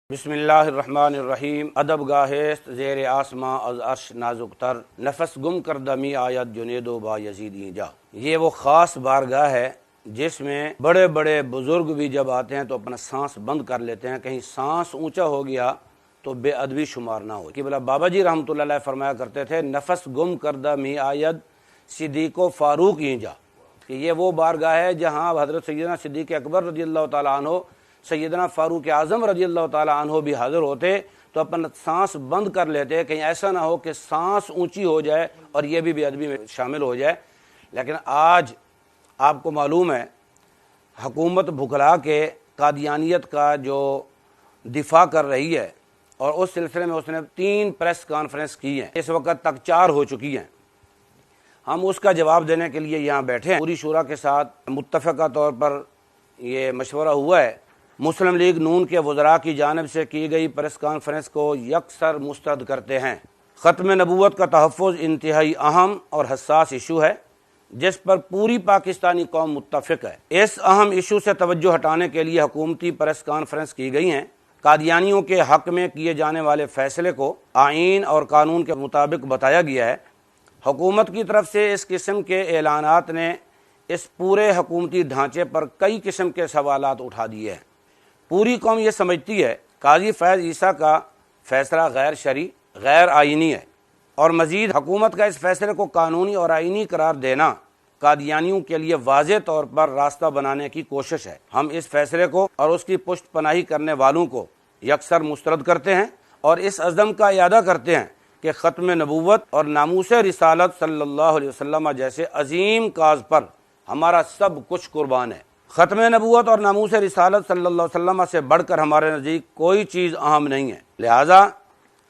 بسم اللہ الرحمن الرحیم ادب گاہست زیر آسماں از عرش نازک تر نفس گم کردہ می آیت جنید و با یزید اینجا۔ یہ وہ خاص بارگاہ ہے جس میں بڑے بڑے بزرگ بھی جب آتے ہیں تو اپنا سانس بند کر لیتے ہیں، کہیں سانس اونچا ہو گیا تو بے ادبی شمار نہ ہو۔ قبلہ بابا جی رحمۃ اللہ علیہ فرمایا کرتے تھے نفس گم کردہ می آیت صدیق و فاروق اینجا، کہ یہ وہ بارگاہ ہے جہاں حضرت سیدنا صدیق اکبر رضی اللہ تعالیٰ عنہ، سیدنا فاروق اعظم رضی اللہ تعالیٰ عنہ بھی حاضر ہوتے تو اپنا سانس بند کر لیتے، کہیں ایسا نہ ہو کہ سانس اونچی ہو جائے اور یہ بھی بے ادبی میں شامل ہو جائے۔ لیکن آج آپ کو معلوم ہے حکومت بھکلا کے قادیانیت کا جو دفاع کر رہی ہے، اور اس سلسلے میں اس نے 3 پریس کانفرنس کی ہیں، اس وقت تک 4 ہو چکی ہیں۔ ہم اس کا جواب دینے کے لیے یہاں بیٹھے ہیں۔ پوری شورا کے ساتھ متفقہ طور پر یہ مشورہ ہوا ہے، مسلم لیگ نون کے وزراء کی جانب سے کی گئی پریس کانفرنس کو یکسر مسترد کرتے ہیں۔ ختم نبوت کا تحفظ انتہائی اہم اور حساس ایشو ہے جس پر پوری پاکستانی قوم متفق ہے۔ اس اہم ایشو سے توجہ ہٹانے کے لیے حکومتی پریس کانفرنس کی گئی ہیں۔ قادیانیوں کے حق میں کیے جانے والے فیصلے کو آئین اور قانون کے مطابق بتایا گیا ہے۔ حکومت کی طرف سے اس قسم کے اعلانات نے اس پورے حکومتی ڈھانچے پر کئی قسم کے سوالات اٹھا دیے ہیں۔ پوری قوم یہ سمجھتی ہے قاضی فیض عیسیٰ کا فیصلہ غیر شرعی، غیر آئینی ہے، اور مزید حکومت کا اس فیصلے کو قانونی اور آئینی قرار دینا قادیانیوں کے لیے واضح طور پر راستہ بنانے کی کوشش ہے۔ ہم اس فیصلے کو اور اس کی پشت پناہی کرنے والوں کو یکسر مسترد کرتے ہیں اور اس عزم کا اعادہ کرتے ہیں کہ ختم نبوت اور ناموس رسالت صلی اللہ علیہ وسلم جیسے عظیم کاز پر ہمارا سب کچھ قربان ہے۔ ختم نبوت اور ناموس رسالت صلی اللہ علیہ وسلم سے بڑھ کر ہمارے نزدیک کوئی چیز اہم نہیں ہے، لہٰذا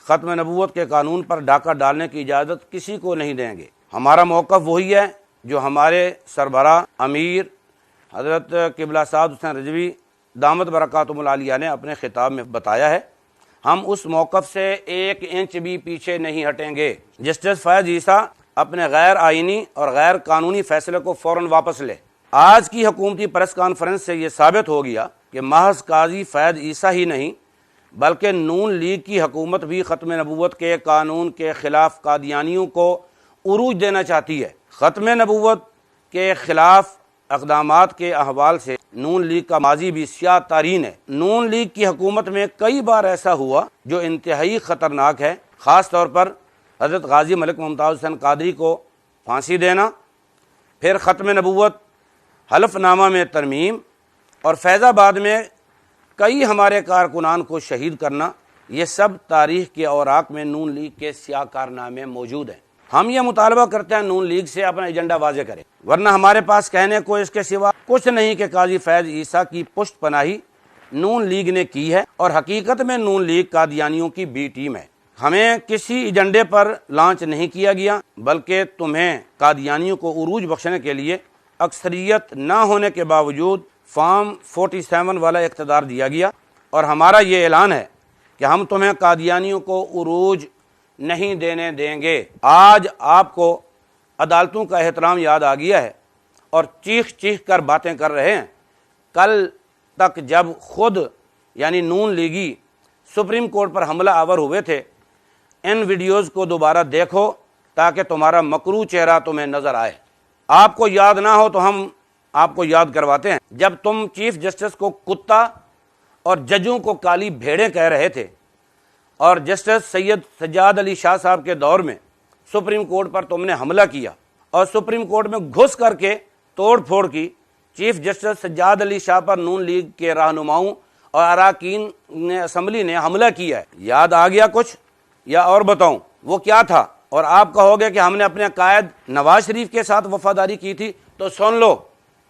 ختم نبوت کے قانون پر ڈاکہ ڈالنے کی اجازت کسی کو نہیں دیں گے۔ ہمارا موقف وہی ہے جو ہمارے سربراہ امیر حضرت قبلہ سعد حسین رضوی دامت برکاتہم العالیہ نے اپنے خطاب میں بتایا ہے۔ ہم اس موقف سے 1 انچ بھی پیچھے نہیں ہٹیں گے۔ جسٹس فیض عیسیٰ اپنے غیر آئینی اور غیر قانونی فیصلے کو فوراً واپس لے۔ آج کی حکومتی پریس کانفرنس سے یہ ثابت ہو گیا کہ محض قاضی فیض عیسیٰ ہی نہیں بلکہ نون لیگ کی حکومت بھی ختم نبوت کے قانون کے خلاف قادیانیوں کو عروج دینا چاہتی ہے۔ ختم نبوت کے خلاف اقدامات کے احوال سے نون لیگ کا ماضی بھی سیاہ تارین ہے۔ نون لیگ کی حکومت میں کئی بار ایسا ہوا جو انتہائی خطرناک ہے، خاص طور پر حضرت غازی ملک ممتاز حسین قادری کو پھانسی دینا، پھر ختم نبوت، حلف نامہ میں ترمیم، اور فیض آباد میں کئی ہمارے کارکنان کو شہید کرنا۔ یہ سب تاریخ کے اوراق میں نون لیگ کے سیاہ کارنامے موجود ہیں۔ ہم یہ مطالبہ کرتے ہیں نون لیگ سے اپنا ایجنڈا واضح کرے، ورنہ ہمارے پاس کہنے کو اس کے سوا کچھ نہیں کہ قاضی فیض عیسیٰ کی پشت پناہی نون لیگ نے کی ہے، اور حقیقت میں نون لیگ قادیانیوں کی بی ٹیم ہے۔ ہمیں کسی ایجنڈے پر لانچ نہیں کیا گیا، بلکہ تمہیں قادیانیوں کو عروج بخشنے کے لیے اکثریت نہ ہونے کے باوجود فارم 47 والا اقتدار دیا گیا، اور ہمارا یہ اعلان ہے کہ ہم تمہیں قادیانیوں کو عروج نہیں دینے دیں گے۔ آج آپ کو عدالتوں کا احترام یاد آ گیا ہے اور چیخ چیخ کر باتیں کر رہے ہیں۔ کل تک جب خود یعنی نون لیگی سپریم کورٹ پر حملہ آور ہوئے تھے، ان ویڈیوز کو دوبارہ دیکھو تاکہ تمہارا مکروہ چہرہ تمہیں نظر آئے۔ آپ کو یاد نہ ہو تو ہم آپ کو یاد کرواتے ہیں۔ جب تم چیف جسٹس کو کتا اور ججوں کو کالی بھیڑیں کہہ رہے تھے، اور جسٹس سید سجاد علی شاہ صاحب کے دور میں سپریم کورٹ پر تم نے حملہ کیا اور سپریم کورٹ میں گھس کر کے توڑ پھوڑ کی، چیف جسٹس سجاد علی شاہ پر نون لیگ کے رہنماؤں اور اراکین نے اسمبلی نے حملہ کیا ہے، یاد آ گیا کچھ یا اور بتاؤں وہ کیا تھا؟ اور آپ کہوگے کہ ہم نے اپنے قائد نواز شریف کے ساتھ وفاداری کی تھی، تو سن لو،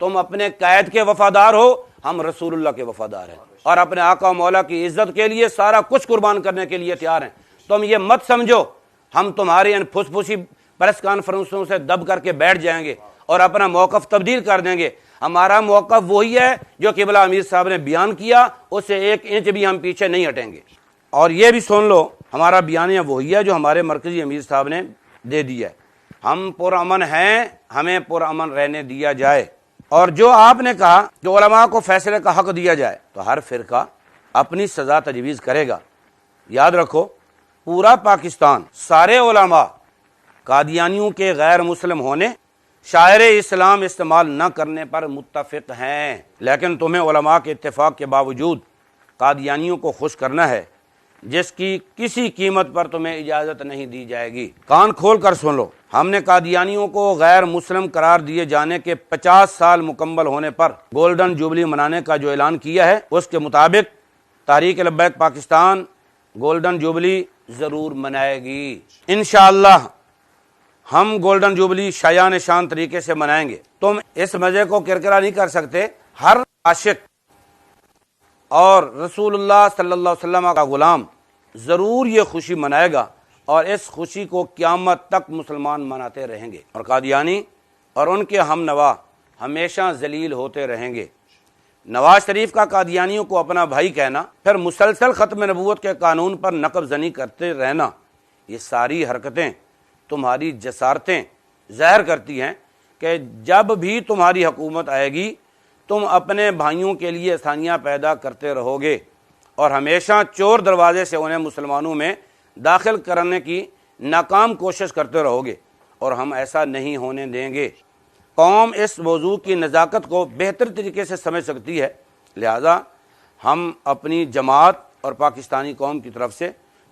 تم اپنے قائد کے وفادار ہو، ہم رسول اللہ کے وفادار ہیں، اور اپنے آقا و مولا کی عزت کے لیے سارا کچھ قربان کرنے کے لیے تیار ہیں۔ تم یہ مت سمجھو ہم تمہاری ان پھس پھسی پریس کانفرنسوں سے دب کر کے بیٹھ جائیں گے اور اپنا موقف تبدیل کر دیں گے۔ ہمارا موقف وہی ہے جو قبلہ امیر صاحب نے بیان کیا، اس سے 1 انچ بھی ہم پیچھے نہیں ہٹیں گے۔ اور یہ بھی سن لو ہمارا بیانیہ وہی ہے جو ہمارے مرکزی امیر صاحب نے دے دیا ہے۔ ہم پرامن ہیں، ہمیں پرامن رہنے دیا جائے۔ اور جو آپ نے کہا کہ علماء کو فیصلے کا حق دیا جائے، تو ہر فرقہ اپنی سزا تجویز کرے گا۔ یاد رکھو پورا پاکستان، سارے علماء قادیانیوں کے غیر مسلم ہونے، شاعر اسلام استعمال نہ کرنے پر متفق ہیں، لیکن تمہیں علماء کے اتفاق کے باوجود قادیانیوں کو خوش کرنا ہے، جس کی کسی قیمت پر تمہیں اجازت نہیں دی جائے گی۔ کان کھول کر سن لو، ہم نے قادیانیوں کو غیر مسلم قرار دیے جانے کے 50 سال مکمل ہونے پر گولڈن جوبلی منانے کا جو اعلان کیا ہے، اس کے مطابق تحریک لبیک پاکستان گولڈن جوبلی ضرور منائے گی۔ انشاءاللہ ہم گولڈن جوبلی شایان شان طریقے سے منائیں گے۔ تم اس مزے کو کرکرا نہیں کر سکتے۔ ہر عاشق اور رسول اللہ صلی اللہ علیہ وسلم کا غلام ضرور یہ خوشی منائے گا، اور اس خوشی کو قیامت تک مسلمان مناتے رہیں گے، اور قادیانی اور ان کے ہم نوا ہمیشہ ذلیل ہوتے رہیں گے۔ نواز شریف کا قادیانیوں کو اپنا بھائی کہنا، پھر مسلسل ختم نبوت کے قانون پر نقب زنی کرتے رہنا، یہ ساری حرکتیں تمہاری جسارتیں ظاہر کرتی ہیں کہ جب بھی تمہاری حکومت آئے گی تم اپنے بھائیوں کے لیے آسانیاں پیدا کرتے رہو گے، اور ہمیشہ چور دروازے سے انہیں مسلمانوں میں داخل کرنے کی ناکام کوشش کرتے رہو گے، اور ہم ایسا نہیں ہونے دیں گے۔ قوم اس موضوع کی نزاکت کو بہتر طریقے سے سمجھ سکتی ہے، لہذا ہم اپنی جماعت اور پاکستانی قوم کی طرف سے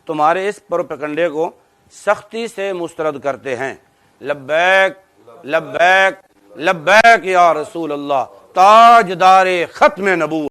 تمہارے اس پروپیگنڈے کو سختی سے مسترد کرتے ہیں۔ لبیک لبیک لبیک یا رسول اللہ، تاجدار ختم نبوت۔